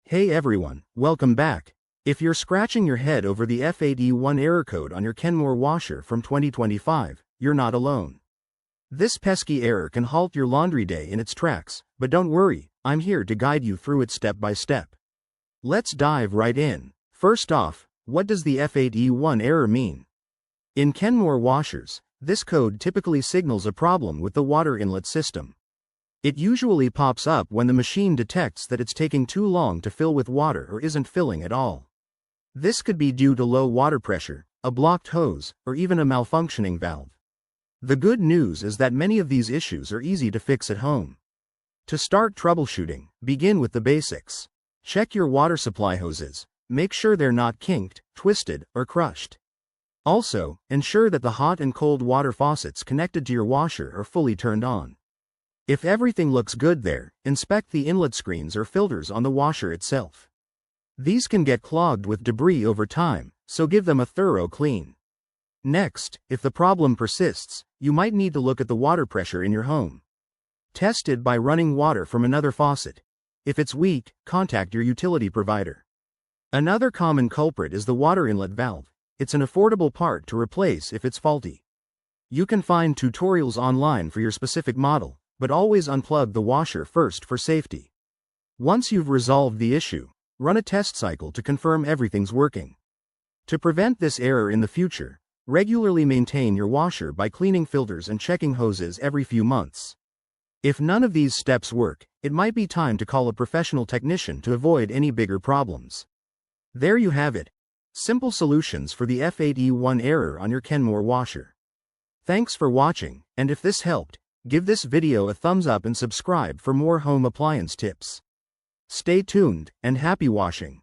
Hey everyone, welcome back. If you're scratching your head over the F8E1 error code on your Kenmore washer from 2025, you're not alone. This pesky error can halt your laundry day in its tracks, but don't worry, I'm here to guide you through it step by step. Let's dive right in. First off, what does the F8E1 error mean? In Kenmore washers, this code typically signals a problem with the water inlet system. It usually pops up when the machine detects that it's taking too long to fill with water or isn't filling at all. This could be due to low water pressure, a blocked hose, or even a malfunctioning valve. The good news is that many of these issues are easy to fix at home. To start troubleshooting, begin with the basics. Check your water supply hoses. Make sure they're not kinked, twisted, or crushed. Also, ensure that the hot and cold water faucets connected to your washer are fully turned on. If everything looks good there, inspect the inlet screens or filters on the washer itself. These can get clogged with debris over time, so give them a thorough clean. Next, if the problem persists, you might need to look at the water pressure in your home. Test it by running water from another faucet. If it's weak, contact your utility provider. Another common culprit is the water inlet valve. It's an affordable part to replace if it's faulty. You can find tutorials online for your specific model, but always unplug the washer first for safety. Once you've resolved the issue, run a test cycle to confirm everything's working. To prevent this error in the future, regularly maintain your washer by cleaning filters and checking hoses every few months. If none of these steps work, it might be time to call a professional technician to avoid any bigger problems. There you have it. Simple solutions for the F8E1 error on your Kenmore washer. Thanks for watching, and if this helped, give this video a thumbs up and subscribe for more home appliance tips. Stay tuned, and happy washing!